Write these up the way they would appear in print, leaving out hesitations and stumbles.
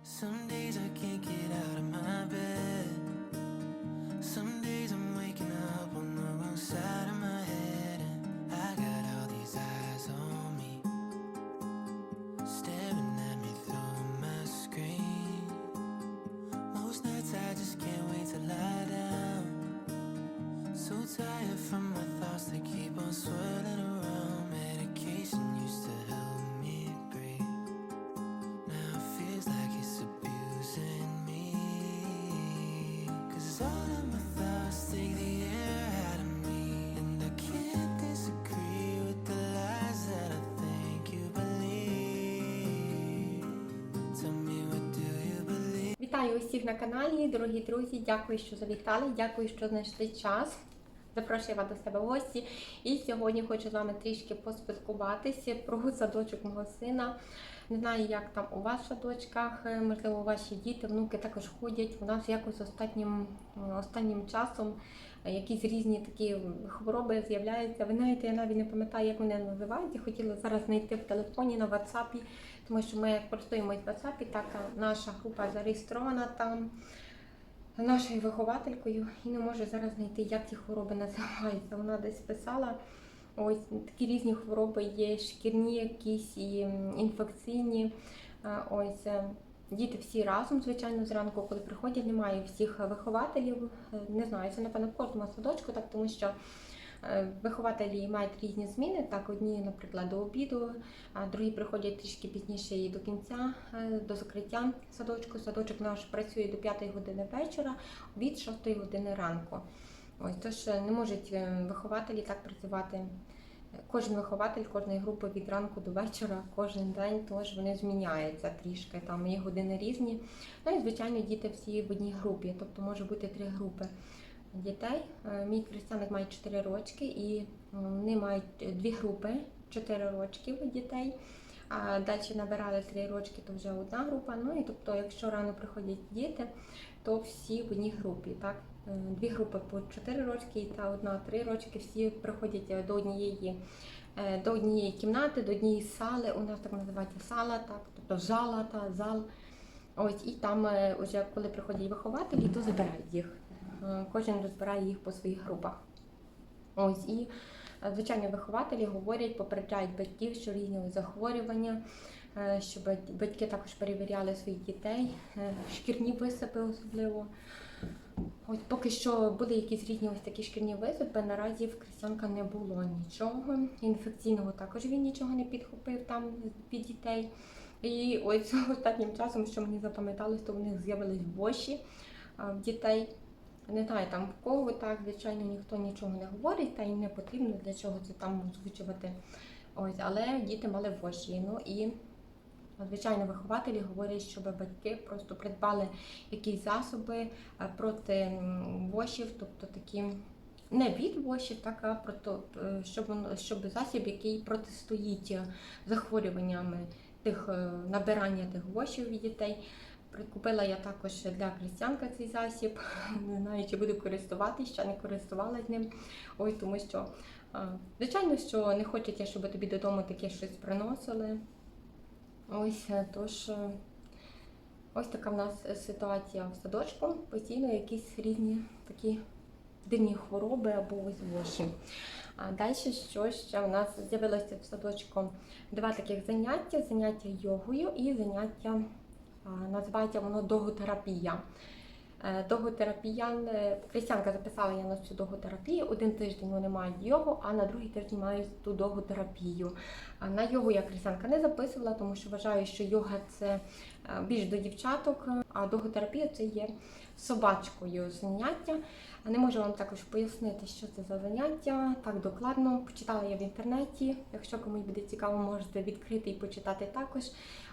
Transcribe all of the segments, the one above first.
Some days I can't get out of my bed. Some days I'm waking up on the wrong side of my head. And I got all these eyes on me, staring at me through my screen. Most nights I just can't wait to lie down. So tired from my thoughts that keep on swirling around. Medication used to help me breathe. Now it feels like it's abusing me. 'Cause all of my thoughts take the air out of me. And I can't disagree with the lies that I think you believe. Tell me, what do you believe? Вітаю усіх на каналі, дорогі друзі. Дякую, що завітали. Дякую, що знайшли час. Запрошую вас до себе в гості. І сьогодні хочу з вами трішки поспілкуватися про садочок мого сина. Не знаю, як там у вас в садочках, можливо, ваші діти, внуки також ходять. У нас якось останнім часом якісь різні такі хвороби з'являються. Ви знаєте, я навіть не пам'ятаю, як вони називаються. Хотіла зараз знайти в телефоні, на WhatsApp, тому що ми користуємось WhatsApp, так наша група зареєстрована там нашою вихователькою і не можу зараз знайти, як ці хвороби називаються. Вона десь писала, ось такі різні хвороби є, шкірні якісь і інфекційні. Ось діти всі разом, звичайно, зранку, коли приходять, немає всіх вихователів. Не знаю, це, напевно, в кожному садочку, так, тому що вихователі мають різні зміни. Так, одні, наприклад, до обіду, а другі приходять трішки пізніше і до кінця, до закриття садочку. Садочок наш працює до 5 години вечора, від 6 години ранку. Ось, тож не можуть вихователі так працювати. Кожен вихователь кожної групи від ранку до вечора, кожен день, тож вони зміняються трішки, там є години різні. Ну і, звичайно, діти всі в одній групі, тобто може бути 3 групи дітей. Мій християник має 4 рочки і вони мають 2 групи, 4 рочків дітей. А далі набирали 3 рочки, то вже одна група. Ну і тобто, якщо рано приходять діти, то всі в одній групі. Так? 2 групи по 4 рочки та одна 3 рочки, всі приходять до однієї кімнати, до однієї сали, у нас так називається сала, так? Тобто зала та зал. Ось, і там вже коли приходять вихователі, то забирають їх. Кожен розбирає їх по своїх групах. Ось, і, звичайно, вихователі говорять, попереджають батьків, що різні захворювання, щоб батьки також перевіряли своїх дітей, шкірні висипи особливо. Ось, поки що були якісь різні ось такі шкірні висипи, наразі в Христянка не було нічого. Інфекційного також він нічого не підхопив там від дітей. І ось останнім часом, що мені запам'яталось, то в них з'явились воші в дітей. Не знаю, там в кого так, звичайно, ніхто нічого не говорить, та й не потрібно для чого це там озвучувати. Ось, але діти мали воші. Ну і, звичайно, вихователі говорять, щоб батьки просто придбали якісь засоби проти вошів, тобто такі не від вошів, так, а щоб засіб, який протистоїть захворюваннями набирання тих вошів від дітей. Прикупила я також для Христянка цей засіб, не знаю, чи буду користуватися, ще не користувалася ним. Ось, тому що, звичайно, що не хочеться, щоб тобі додому таке щось приносили. Ось, тож, ось така в нас ситуація в садочку. Постійно якісь різні такі дивні хвороби або ось воші. А далі, що ще у нас з'явилося в садочку 2 таких заняття йогою і заняття, називається воно доготерапія. Доготерапія, Христянка записала я на цю доготерапію, 1 тиждень вони мають йогу, а на другий тиждень мають ту доготерапію. На йогу я Христянка не записувала, тому що вважаю, що йога це більш до дівчаток, а доготерапія це є собачкою заняття. Не можу вам також пояснити, що це за заняття, так докладно. Почитала я в інтернеті, якщо комусь буде цікаво, можете відкрити і почитати також.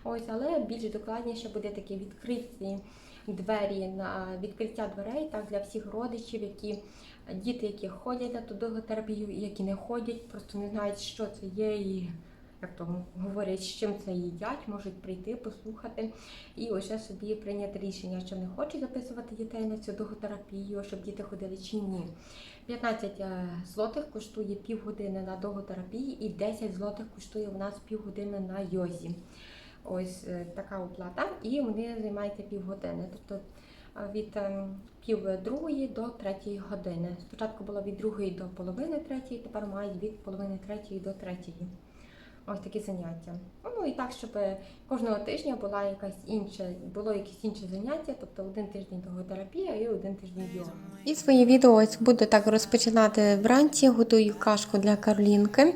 Ось, але більш докладніше буде такі відкриті двері на відкриття дверей, так, для всіх родичів, діти, які ходять на ту доготерапію, і які не ходять, просто не знають, що це є, і як то говорять, з чим це їдять, можуть прийти, послухати і вже собі прийняти рішення, що не хочуть записувати дітей на цю доготерапію, щоб діти ходили чи ні. 15 злотих коштує півгодини на доготерапії і 10 злотих коштує у нас півгодини на йозі. Ось така оплата, і вони займають півгодини. Тобто від пів другої до 3 години. Спочатку було від 2 до половини 3, тепер мають від половини 3 до 3. Ось такі заняття. Ну і так, щоб кожного тижня було якесь інше заняття, тобто один тиждень логотерапія і один тиждень йога. І свої відео ось буду так розпочинати вранці, готую кашку для Каролінки.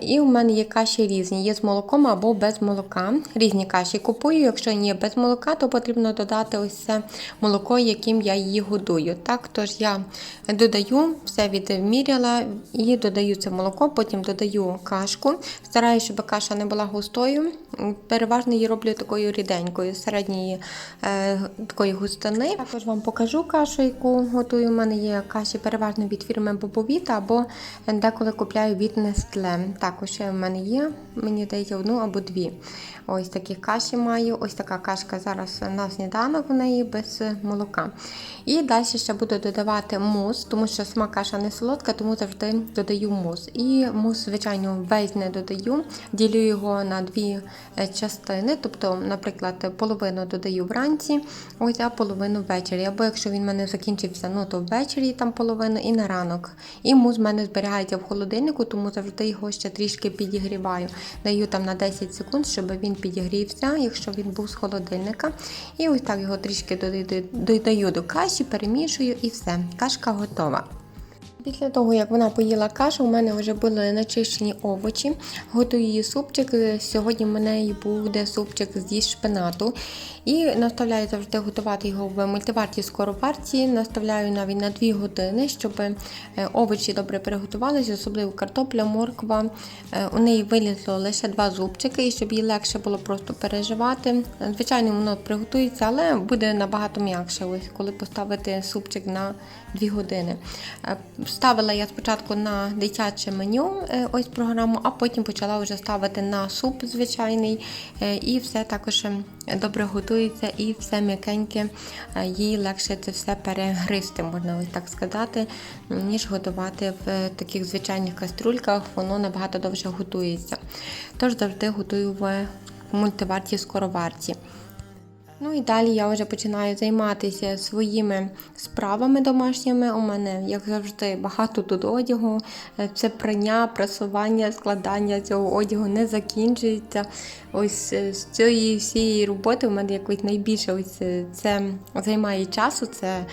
І у мене є каші різні, є з молоком або без молока. Різні каші купую, якщо є без молока, то потрібно додати ось це молоко, яким я її годую. Так, тож я додаю, все відміряла і додаю це молоко, потім додаю кашку. Стараюся, щоб каша не була густою. Переважно її роблю такою ріденькою, середньої такої густини. Також вам покажу кашу, яку готую. У мене є каші переважно від фірми Бобовіта або деколи купляю від Nestlé. Також в мене є, мені здається, 1 або 2. Ось такі каші маю. Ось така кашка зараз на сніданок в неї без молока. І далі ще буду додавати мус, тому що сама каша не солодка, тому завжди додаю мус. І мус, звичайно, весь не додаю. Ділю його на 2 частини, тобто, наприклад, половину додаю вранці, ось, а половину ввечері. Або якщо він в мене закінчився, то ввечері там половину і на ранок. І мус в мене зберігається в холодильнику, тому завжди його ще трішки підігріваю. Даю там на 10 секунд, щоб він підігрівся, якщо він був з холодильника. І ось так його трішки додаю до каші, перемішую і все. Кашка готова. Після того, як вона поїла кашу, у мене вже були начищені овочі. Готую її супчик. Сьогодні в мене буде супчик зі шпинату. І наставляю завжди готувати його в мультиварці скороварці. Наставляю навіть на 2 години, щоб овочі добре приготувалися, особливо картопля, морква. У неї вилізло лише 2 зубчики, і щоб їй легше було просто переживати. Звичайно, воно приготується, але буде набагато м'якше, ось коли поставити супчик на 2 години. Ставила я спочатку на дитяче меню ось програму, а потім почала вже ставити на суп звичайний. І все також добре готується і все м'якеньке, їй легше це все перегризти, можна ось так сказати, ніж готувати в таких звичайних каструльках, воно набагато довше готується. Тож завжди готую в мультиварці скороварці. Ну і далі я вже починаю займатися своїми справами домашніми. У мене, як завжди, багато тут одягу. Це прання, прасування, складання цього одягу не закінчується. Ось з цієї всієї роботи у мене якось найбільше ось це займає часу. Це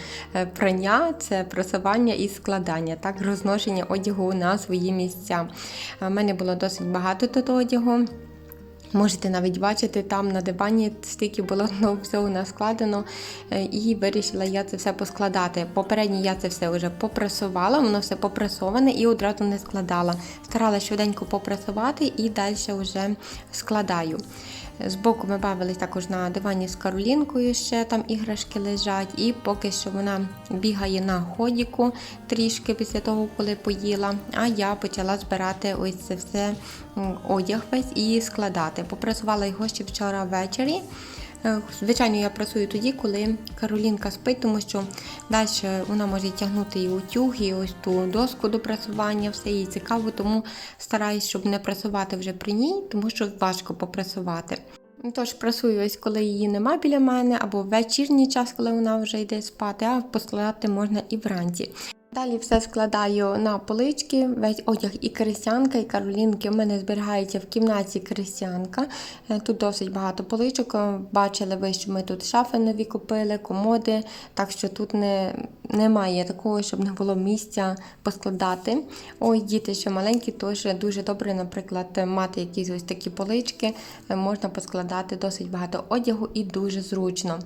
прання, це прасування і складання, так, розношення одягу на свої місця. У мене було досить багато тут одягу. Можете навіть бачити, там на дивані стільки було всього наскладено, і вирішила я це все поскладати. Попередньо я це все вже попрасувала, воно все попрасоване і одразу не складала. Старалася швиденько попрасувати і далі вже складаю. Збоку ми бавились також на дивані з Каролінкою, ще там іграшки лежать, і поки що вона бігає на ходіку трішки після того, коли поїла, а я почала збирати ось це все, одяг весь і складати. Попрасувала його ще вчора ввечері. Звичайно, я прасую тоді, коли Каролінка спить, тому що далі вона може тягнути і утюг, і ось ту доску до прасування, все їй цікаво, тому стараюсь, щоб не прасувати вже при ній, тому що важко попрасувати. Тож прасую ось, коли її нема біля мене, або в вечірній час, коли вона вже йде спати, а поскладати можна і вранці. Далі все складаю на полички, весь одяг і Крисянка, і Каролінки в мене зберігається в кімнаті Крисянка. Тут досить багато поличок, бачили ви, що ми тут шафи нові купили, комоди, так що тут немає такого, щоб не було місця поскладати. Ой, діти ще маленькі, тож дуже добре, наприклад, мати якісь ось такі полички, можна поскладати досить багато одягу і дуже зручно.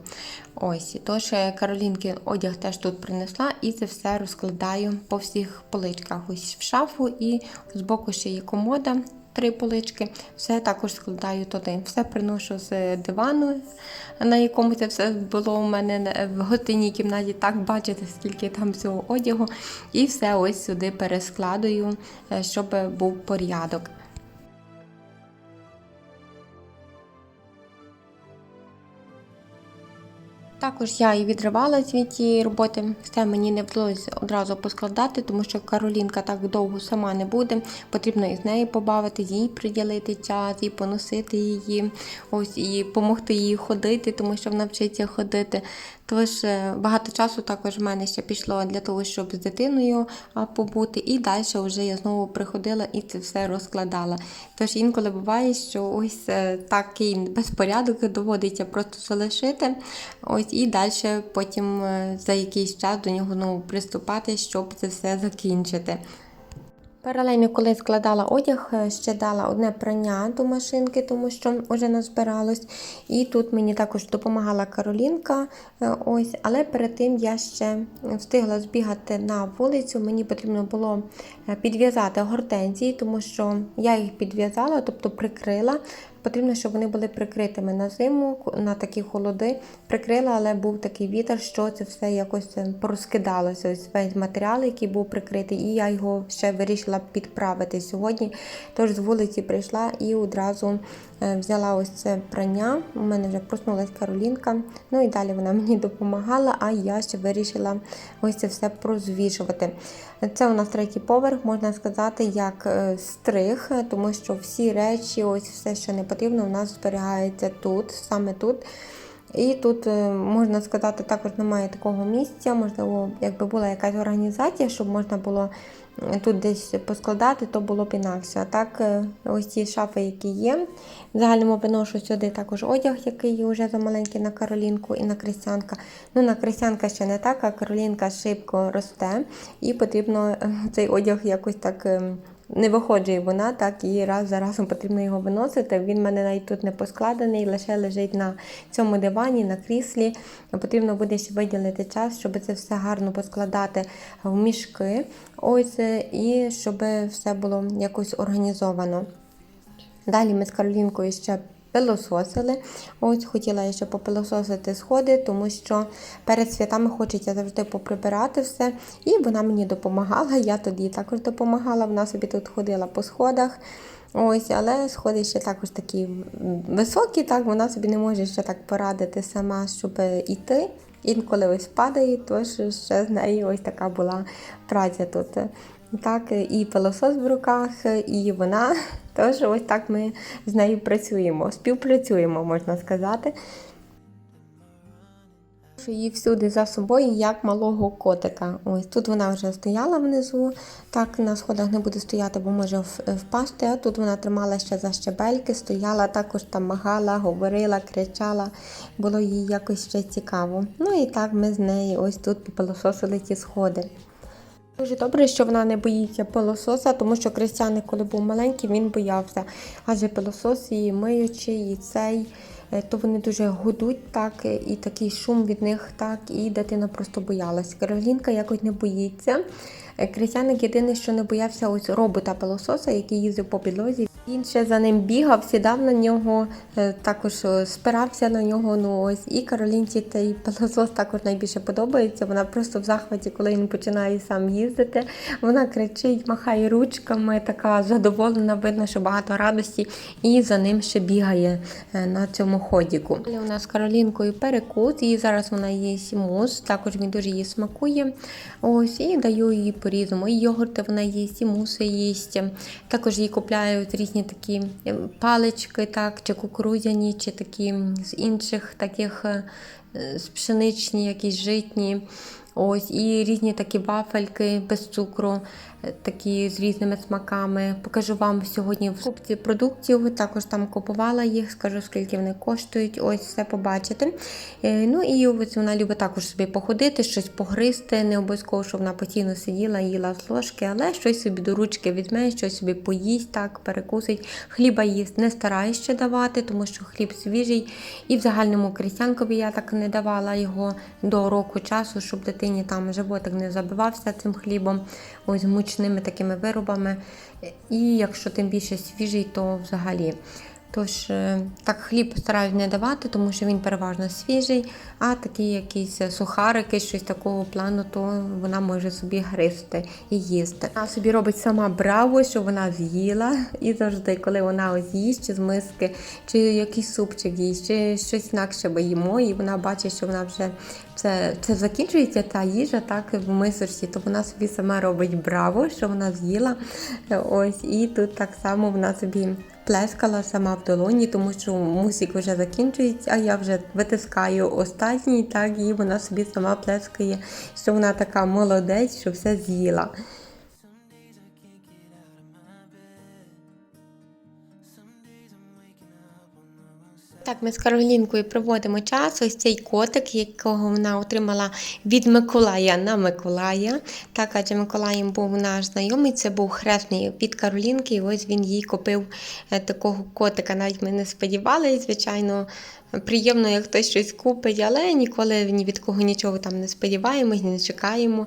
Ось, тож Каролінки одяг теж тут принесла і це все розкладаю по всіх поличках. Ось в шафу і збоку ще є комода, 3 полички, все також складаю туди. Все приношу з дивану, на якому це все було у мене в гостинній кімнаті. Так, бачите, скільки там всього одягу. І все ось сюди перескладую, щоб був порядок. Також я і відривалась від цієї роботи, все мені не вдалося одразу поскладати, тому що Каролінка так довго сама не буде, потрібно із нею побавити, їй приділити час, і поносити її, ось і допомогти їй ходити, тому що вона вчиться ходити. Тож багато часу також в мене ще пішло для того, щоб з дитиною побути, і далі вже я знову приходила і це все розкладала. Тож інколи буває, що ось такий безпорядок доводиться просто залишити, ось і далі потім за якийсь час до нього знову приступати, щоб це все закінчити. Паралельно, коли складала одяг, ще дала одне прання до машинки, тому що вже назбиралось. І тут мені також допомагала Каролінка. Ось, але перед тим я ще встигла збігати на вулицю. Мені потрібно було підв'язати гортензії, тому що я їх підв'язала, тобто прикрила. Потрібно, щоб вони були прикритими на зиму, на такі холоди. Прикрила, але був такий вітер, що це все якось порозкидалося. Ось весь матеріал, який був прикритий, і я його ще вирішила підправити сьогодні. Тож з вулиці прийшла і одразу взяла ось це прання. У мене вже проснулась Каролінка. Ну і далі вона мені допомагала, а я ще вирішила ось це все прозвішувати. Це у нас 3-й поверх, можна сказати, як стриг, тому що всі речі, ось все, що не потрібно, у нас зберігається тут, саме тут. І тут, можна сказати, також немає такого місця, можливо, якби була якась організація, щоб можна було тут десь поскладати, то було б інакше. А так, ось ці шафи, які є. В загальному виношу сюди також одяг, який вже замаленький на Каролінку і на Крістянка. Ну, на Крістянка ще не так, а Каролінка шибко росте. І потрібно цей одяг якось так не виходжує вона, так, і раз за разом потрібно його виносити. Він в мене навіть тут не поскладений, лише лежить на цьому дивані, на кріслі. Потрібно буде ще виділити час, щоб це все гарно поскладати в мішки. Ось, і щоб все було якось організовано. Далі ми з Каролінкою ще пилососили. Ось хотіла я ще попилососити сходи, тому що перед святами хочеться завжди поприбирати все. І вона мені допомагала, я тоді також допомагала, вона собі тут ходила по сходах. Ось, але сходи ще також такі високі, так, вона собі не може ще так порадити сама, щоб йти. Інколи ось падає, тож ще з нею ось така була праця тут. Так, і пилосос в руках, і вона. Тож ось так ми з нею працюємо, співпрацюємо, можна сказати. Її всюди за собою, як малого котика. Ось тут вона вже стояла внизу, так на сходах не буде стояти, бо може впасти, а тут вона тримала ще за щебельки, стояла, також там махала, говорила, кричала, було їй якось ще цікаво. Ну і так ми з нею ось тут попилососили ті сходи. Дуже добре, що вона не боїться пилососа, тому що Крістяник, коли був маленький, він боявся. Адже пилосос і миючий, і цей, то вони дуже гудуть, так, і такий шум від них, так, і дитина просто боялась. Каролінка якось не боїться. Крістяник єдине, що не боявся ось робота-пилососа, який їздив по підлозі. Він ще за ним бігав, сідав на нього, також спирався на нього. Ну ось, і Каролінці цей пилосос також найбільше подобається. Вона просто в захваті, коли він починає сам їздити. Вона кричить, махає ручками, така задоволена, видно, що багато радості. І за ним ще бігає на цьому ходіку. У нас з Каролінкою перекус, і зараз вона їсть мус, також він дуже їй смакує. Ось, і даю їй по-різному. І йогурти вона їсть, і муси їсть. Також їй купляють різні такі палички, так, чи кукурудзяні, чи такі з інших таких з пшеничні, якісь житні. Ось, і різні такі вафельки без цукру, такі з різними смаками. Покажу вам сьогодні в купці продуктів, також там купувала їх, скажу, скільки вони коштують, ось все побачите. Ну і ось вона любить також собі походити, щось погризти, не обов'язково, щоб вона постійно сиділа, їла з ложки, але щось собі до ручки візьме, щось собі поїсть, так, перекусить. Хліба їсть не стараюсь ще давати, тому що хліб свіжий. І в загальному Крістянкові я так не давала його до року часу, щоб дитині там животик не забивався цим хлібом, ось мучними такими виробами. І якщо тим більше свіжий, то взагалі. Тож, так хліб стараюсь не давати, тому що він переважно свіжий, а такі якісь сухарики, щось такого плану, то вона може собі гризти і їсти. Вона собі робить сама браво, що вона з'їла. І завжди, коли вона ось їсть, чи з миски, чи якийсь супчик їсть, чи щось інакше ми їмо, і вона бачить, що вона вже це закінчується, та їжа так в мисочці, то вона собі сама робить браво, що вона з'їла. Ось, і тут так само вона собі плескала сама в долоні, тому що мусик вже закінчується, а я вже витискаю останній, так, і вона собі сама плескає, що вона така молодець, що все з'їла. Так, ми з Каролінкою проводимо час. Ось цей котик, якого вона отримала від Миколая на Миколая. Так, адже Миколаєм був наш знайомий, це був хресний від Каролінки, і ось він їй купив такого котика. Навіть ми не сподівалися, звичайно, приємно, як хтось щось купить, але ніколи ні від кого нічого там не сподіваємось, не чекаємо.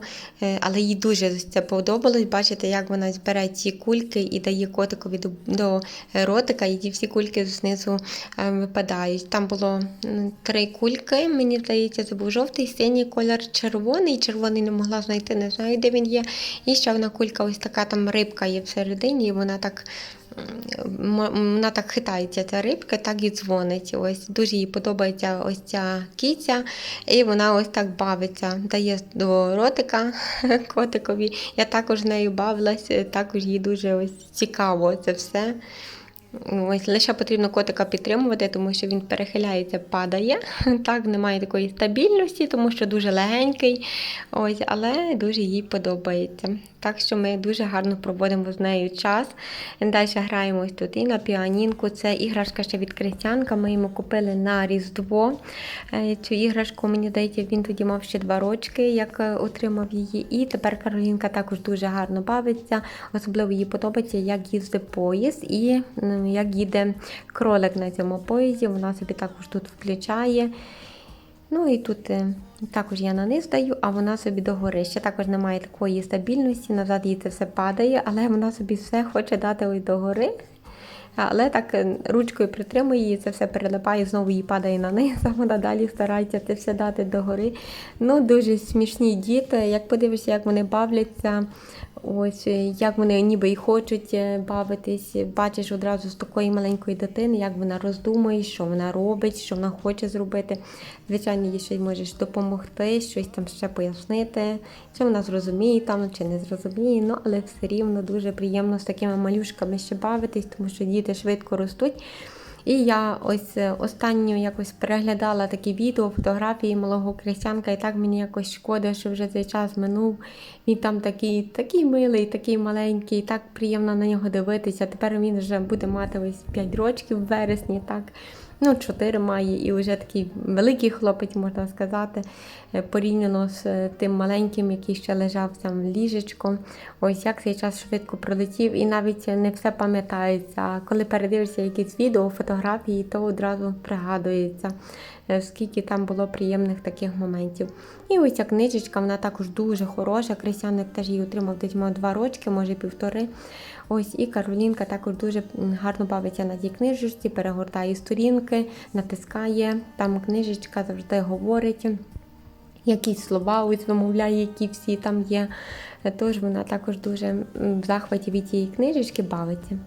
Але їй дуже це подобалось. Бачите, як вона збере ці кульки і дає котикові до ротика, і ті всі кульки знизу випадають. Там було 3 кульки, мені здається, це був жовтий, синій колір, червоний. Червоний не могла знайти, не знаю, де він є. І ще одна кулька, ось така там рибка є всередині, і вона так хитається, ця рибка, так і дзвонить. Ось дуже їй подобається ось ця киця, і вона ось так бавиться, дає до ротика котикові. Я також з нею бавилася, також їй дуже ось цікаво це все. Ось, лише потрібно котика підтримувати, тому що він перехиляється, падає. Так, немає такої стабільності, тому що дуже легенький, ось, але дуже їй подобається. Так що ми дуже гарно проводимо з нею час. Далі граємо ось тут і на піанінку. Це іграшка ще від Крістянка, ми йому купили на Різдво. Цю іграшку, мені здається, він тоді мав ще 2 рочки, як отримав її. І тепер Каролінка також дуже гарно бавиться. Особливо їй подобається, як їздить поїзд і як їде кролик на цьому поїзді. Вона собі також тут включає. Ну і тут також я на низ даю, а вона собі догори. Ще також немає такої стабільності, назад їй це все падає, але вона собі все хоче дати ось догори. Але так ручкою притримує її, це все перелипає, знову їй падає на низ, а вона далі старається це все дати догори. Ну, дуже смішні діти, як подивишся, як вони бавляться, ось, як вони ніби й хочуть бавитись. Бачиш одразу з такої маленької дитини, як вона роздумує, що вона робить, що вона хоче зробити. Звичайно, їй щось можеш допомогти, щось там ще пояснити, чи вона зрозуміє там, чи не зрозуміє. Ну, але все рівно дуже приємно з такими малюшками ще бавитись, тому що діти швидко ростуть. І я ось останньо якось переглядала такі відео, фотографії малого Крістянка, і так мені якось шкода, що вже цей час минув. Він там такий милий, такий маленький, так приємно на нього дивитися. Тепер він вже буде мати ось 5 років в вересні, так. 4 має, і вже такий великий хлопець, можна сказати, порівняно з тим маленьким, який ще лежав там в ліжечку. Ось як цей час швидко пролетів, і навіть не все пам'ятається. А коли передивишся якісь відео, фотографії, то одразу пригадується, скільки там було приємних таких моментів. І ось ця книжечка, вона також дуже хороша. Крістяник теж її отримав, десь мав 2 рочки, може 1,5. Ось, і Каролінка також дуже гарно бавиться на тій книжечці, перегортає сторінки, натискає. Там книжечка завжди говорить, якісь слова ось вимовляє, які всі там є. Тож вона також дуже в захваті від цієї книжечки бавиться.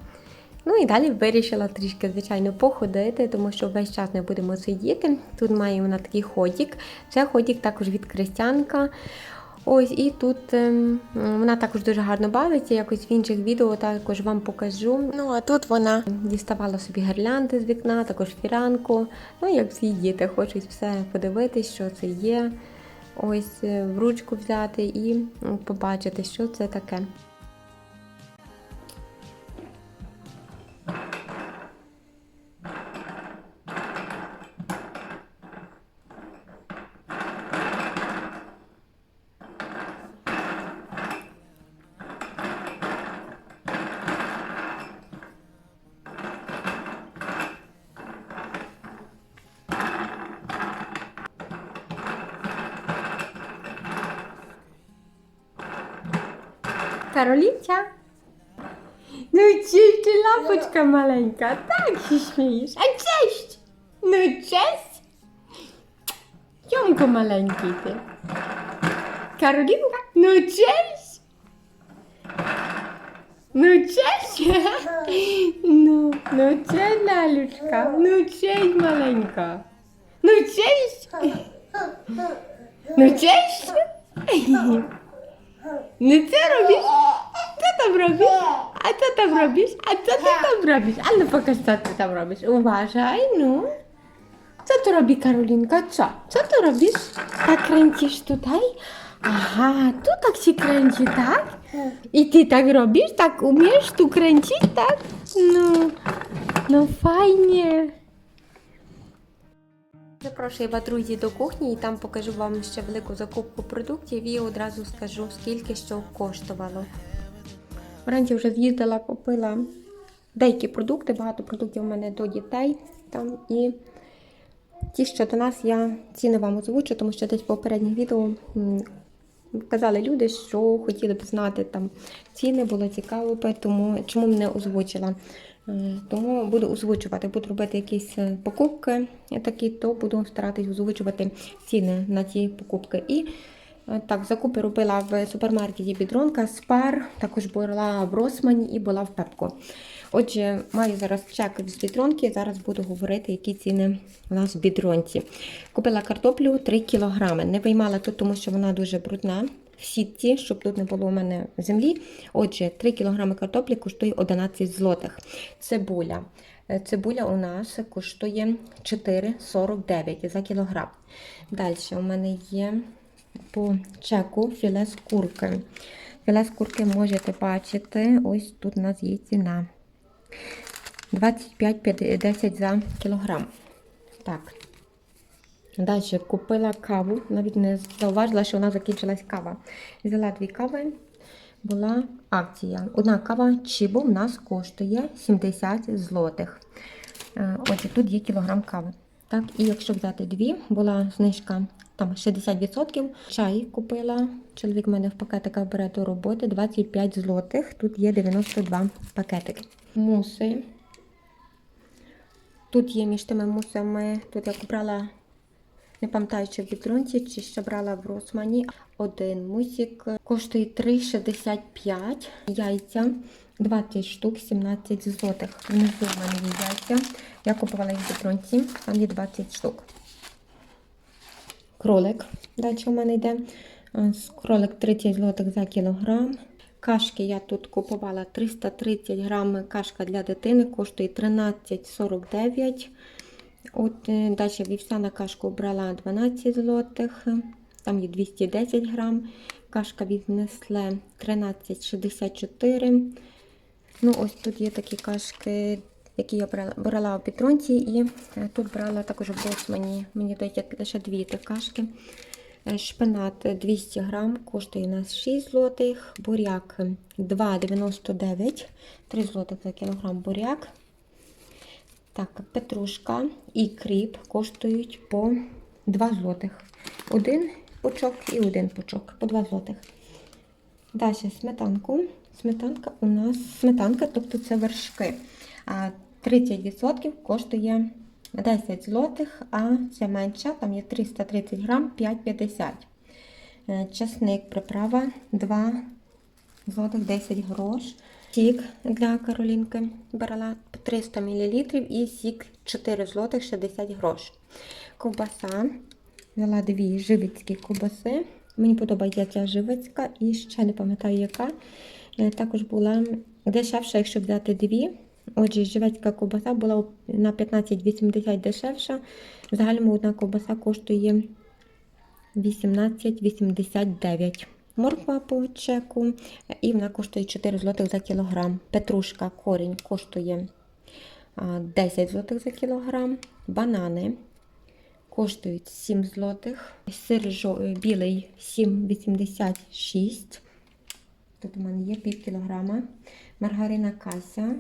Ну і далі вирішила трішки, звичайно, походити, тому що весь час не будемо сидіти. Тут має вона такий ходик. Це ходик також від Крістянка. Ось, і тут вона також дуже гарно бавиться, якось в інших відео також вам покажу. Ну, а тут вона діставала собі гірлянди з вікна, також фіранку. Ну, як всі діти, хочуть все подивитись, що це є. Ось, в ручку взяти і побачити, що це таке. Каролінця, Ну честь, ти лапочка маленька, так ще смієш. А честь! Ну честь! Тьомко маленький ти. Каролінка, ну честь! Ну честь! Ну честь, Лалючка, ну честь маленька. Ну честь! Ну честь! Ну це робиш? Що там робиш? А що там робиш? А що ти там робиш? А ну покажи, що ти там робиш. Уважай, ну. Що ти робиш, Каролінка? Що ти робиш? Так кренчиш tutaj? Ага, тут так się kręci, tak? I ty tak robisz? Tak umiesz tu kręcić, tak? No fajnie. Запрошую вас, друзі, до кухні і там покажу вам ще велику закупку продуктів і одразу скажу, скільки що коштувало. Вранці вже з'їздила, купила деякі продукти, багато продуктів у мене до дітей там і ті, що до нас, я ціни вам озвучу, тому що десь в попередніх відео казали люди, що хотіли б знати там ціни, було цікаво, тому чому не озвучила. Тому буду озвучувати, буду робити якісь покупки такі, то буду старатись озвучувати ціни на ті покупки. І так, закупи робила в супермаркеті Бідронка, Спар, також була в Росмані і була в Пепко. Отже, маю зараз чек з Бідронки, зараз буду говорити, які ціни у нас в Бідронці. Купила картоплю 3 кг, не виймала тут, тому що вона дуже брудна. В сітці, щоб тут не було у мене землі. Отже, 3 кг картоплі коштує 11 злотих. Цибуля. Цибуля у нас коштує 4,49 за кілограм. Далі у мене є по чеку філе з курки. Філе з курки можете бачити, ось тут у нас є ціна. 25,10 за кілограм. Так. Далі купила каву, навіть не зауважила, що вона закінчилась кава. Взяла 2 кави, була акція. Одна кава Чібо у нас коштує 70 злотих. Отже, тут є кілограм кави. Так, і якщо взяти 2, була знижка там 60%. Чай купила, чоловік в мене в пакетиках бере до роботи, 25 злотих. Тут є 92 пакетики. Муси. Тут є між тими мусами, тут я купила, не пам'ятаю, чи в Бідронці, чи ще брала в Росмані. Один мусик коштує 3,65. Яйця 20 штук, 17 злотих. Внизу в мене є яйця. Я купувала їх в Бідронці, там є 20 штук. Кролик. Далі у мене йде. Кролик 30 злотих за кілограм. Кашки я тут купувала 330 грам. Кашка для дитини коштує 13,49. От, далі вівсяна кашку брала 12 злотих, там є 210 грам. Кашка від Nestlé 13,64. Ну, ось тут є такі кашки, які я брала в Бідронці, і тут брала також в Росмані. Мені дають лише 2 тих кашки. Шпинат 200 грам, коштує у нас 6 злотих. Буряк 2,99, 3 злотих за кілограм буряк. Так, петрушка і кріп коштують по 2 злотих. Один пучок і один пучок, по 2 злотих. Далі сметанку. Сметанка у нас, тобто це вершки. 30% коштує 10 злотих, а це менша, там є 330 грам, 5,50. Часник, приправа 2 злотих 10 грош. Сік для Каролінки брала 300 мл і сік 4 злотих 60 грош. Ковбаса. Взяла 2 живицькі ковбаси. Мені подобається ця живицька і ще не пам'ятаю яка. Також була дешевша, якщо взяти 2. Отже, живецька ковбаса була на 15,80 дешевша. В загальному одна ковбаса коштує 18,89. Морква по чеку, і вона коштує 4 злотих за кілограм. Петрушка, корінь, коштує 10 злотих за кілограм. Банани коштують 7 злотих. Сир білий 7,86. Тут у мене є пів кілограма. Маргарина Кася.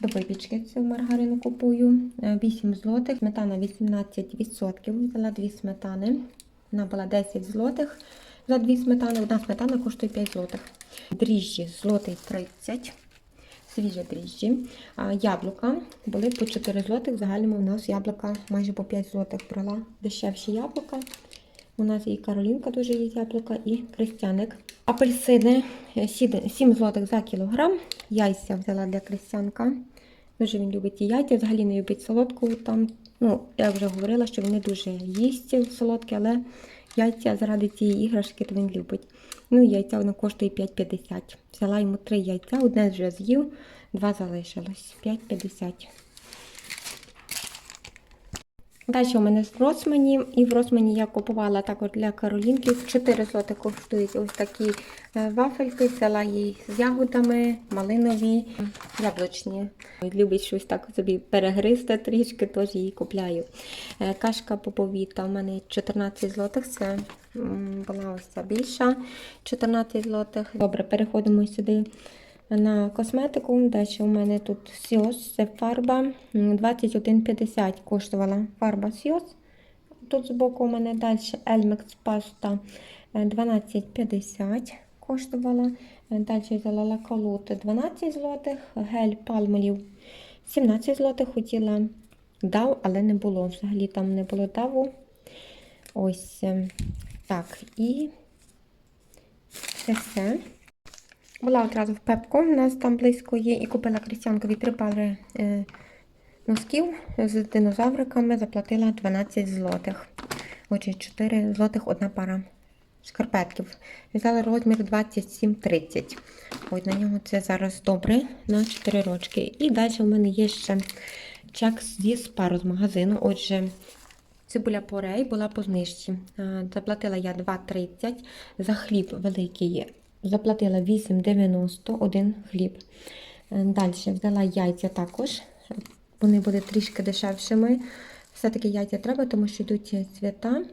До випічки цю маргарину купую. 8 злотих. Сметана 18%. Взяла 2 сметани. Вона була 10 злотих. За 2 сметани. Одна сметана коштує 5 злотих. Дріжджі злотий 30. свіжі дріжджі. Яблука були по 4 злотих. В загальному у нас яблука майже по 5 злотих брала. Дешевші яблука. У нас і Каролінка дуже є яблука, і Крістяник. Апельсини 7 злотих за кілограм. Яйця взяла для Крістянка. Дуже він любить ті яйця, взагалі не любить солодку. Там, я вже говорила, що він не дуже їсть солодке, але яйця заради цієї іграшки то він любить. Яйця воно коштує 5,50. Взяла йому 3 яйця, одне вже з'їв, 2 залишилось. 5,50. Далі у мене з Росмані. І в Росмані я купувала також для Каролінки. 4 злоти коштують ось такі вафельки. Взяла її з ягодами, малинові, яблучні. Любить щось так собі перегризти трішки, тож її купляю. Кашка поповіта у мене 14 злотих. Це була ось ця більша 14 злотих. Добре, переходимо сюди на косметику. Далі у мене тут Сіос, це фарба 21,50 коштувала фарба Сіос. Тут збоку у мене далі Elmex паста 12,50 коштувала. Далі взяла Лаколут 12 злотих, гель пальмолів 17 злотих. Хотіла дав, але не було. Взагалі там не було даву. Ось так. І це все. Була одразу в Пепко, у нас там близько є, і купила Крістянкові 3 пари носків з динозавриками, заплатила 12 злотих. Отже, 4 злотих одна пара шкарпетків. Взяла розмір 27-30. Ось на нього це зараз добре, на 4 рочки. І далі у мене є ще чек зі спару з магазину. Отже, цибуля порей була по знижці. Заплатила я 2,30 за хліб великий. Заплатила 8,90 один хліб. Далі взяла яйця також. Вони були трішки дешевшими. Все-таки яйця треба, тому що йдуть свята.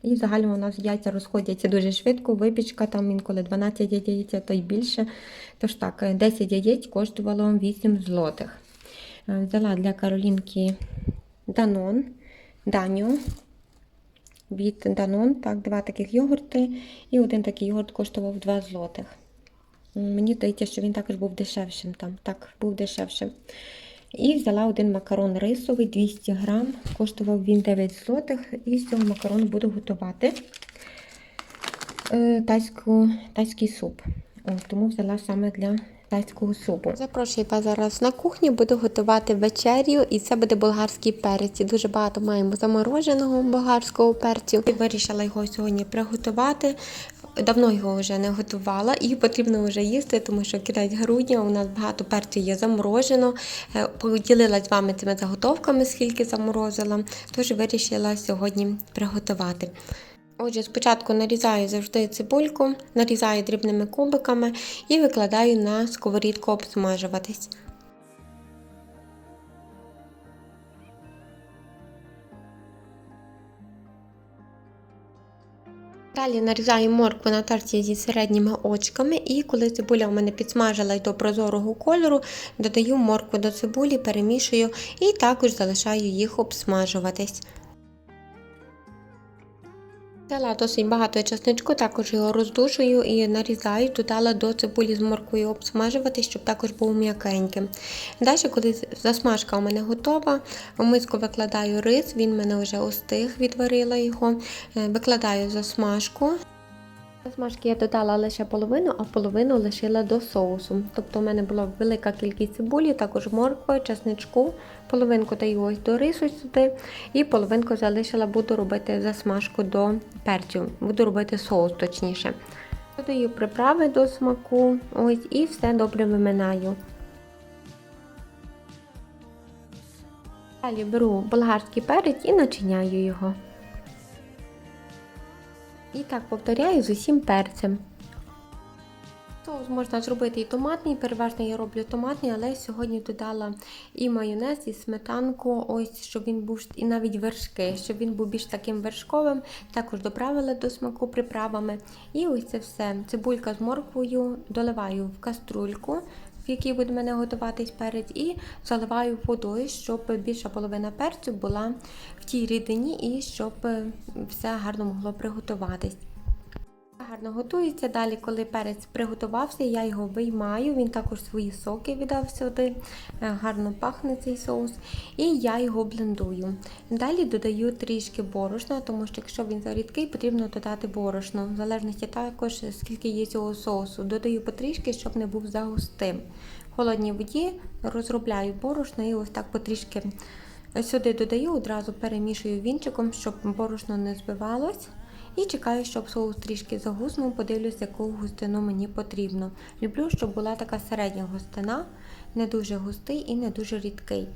І взагалі у нас яйця розходяться дуже швидко. Випічка там інколи 12 яєць, а то й більше. Тож так, 10 яєць коштувало 8 злотих. Взяла для Каролінки Даню. Від Данон, так, 2 таких йогурти, і один такий йогурт коштував 2 злотих. Мені здається, що він також був дешевшим там, так, був дешевшим. І взяла один макарон рисовий, 200 грам, коштував він 9 злотих, і з цього макарону буду готувати тайський суп. Тому взяла саме для тайського супу. Запрошую вас зараз на кухню, буду готувати вечерю, і це буде болгарський перець. Дуже багато маємо замороженого болгарського перцю. І вирішила його сьогодні приготувати. Давно його вже не готувала і потрібно вже їсти, тому що кінець грудня, у нас багато перцю є заморожено. Поділилась з вами цими заготовками, скільки заморозила, тож вирішила сьогодні приготувати. Отже, спочатку нарізаю завжди цибульку, нарізаю дрібними кубиками і викладаю на сковорідку обсмажуватись. Далі нарізаю моркву на тарці зі середніми очками, і коли цибуля у мене підсмажилась до прозорого кольору, додаю моркву до цибулі, перемішую і також залишаю їх обсмажуватись. Взяла досить багато чесничку, також його роздушую і нарізаю, додала до цибулі з морквою обсмажувати, щоб також був м'якеньким. Далі, коли засмажка у мене готова, у миску викладаю рис, він в мене вже остиг, відварила його, викладаю засмажку. Засмажки я додала лише половину, а половину лишила до соусу. Тобто у мене була велика кількість цибулі, також моркви, чесничку. Половинку даю ось до рису сюди і половинку залишила, буду робити засмажку до перцю. Буду робити соус точніше. Додаю приправи до смаку, ось, і все добре виминаю. Далі беру болгарський перець і начиняю його. І так повторяю з усім перцем. Соус можна зробити і томатний, переважно я роблю томатний, але сьогодні додала і майонез, і сметанку, ось, щоб він був, і навіть вершки, щоб він був більш таким вершковим. Також доправила до смаку приправами. І ось це все. Цибулька з морквою доливаю в каструльку, в якій буде в мене готуватись перець, і заливаю водою, щоб більша половина перцю була в тій рідині і щоб все гарно могло приготуватись. гарно готується. Далі, коли перець приготувався, я його виймаю. Він також свої соки віддав сюди. Гарно пахне цей соус. І я його блендую. Далі додаю трішки борошна, тому що якщо він зарідкий, потрібно додати борошно. В залежності також, скільки є цього соусу. Додаю потрішки, щоб не був загустим. В холодній воді розробляю борошно і ось так потрішки сюди додаю, одразу перемішую вінчиком, щоб борошно не збивалось. І чекаю, щоб соус трішки загуснув, подивлюсь, яку густину мені потрібно. Люблю, щоб була така середня густина, не дуже густий і не дуже рідкий.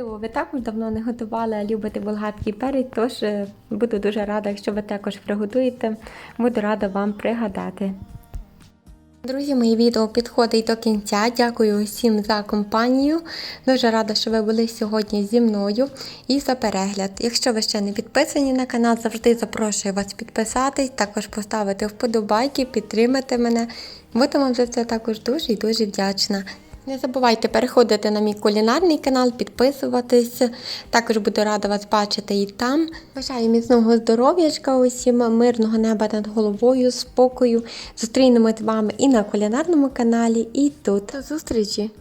Ви також давно не готували, а любите болгарський перець, тож буду дуже рада, якщо ви також приготуєте. Буду рада вам пригадати. Друзі, моє відео підходить до кінця. Дякую усім за компанію. Дуже рада, що ви були сьогодні зі мною і за перегляд. Якщо ви ще не підписані на канал, завжди запрошую вас підписатись, також поставити вподобайки, підтримати мене. Буду вам за це також дуже і дуже вдячна. Не забувайте переходити на мій кулінарний канал, підписуватись. Також буду рада вас бачити і там. Бажаю міцного здоров'ячка усім, мирного неба над головою, спокою. Зустрінемось з вами і на кулінарному каналі, і тут. До зустрічі!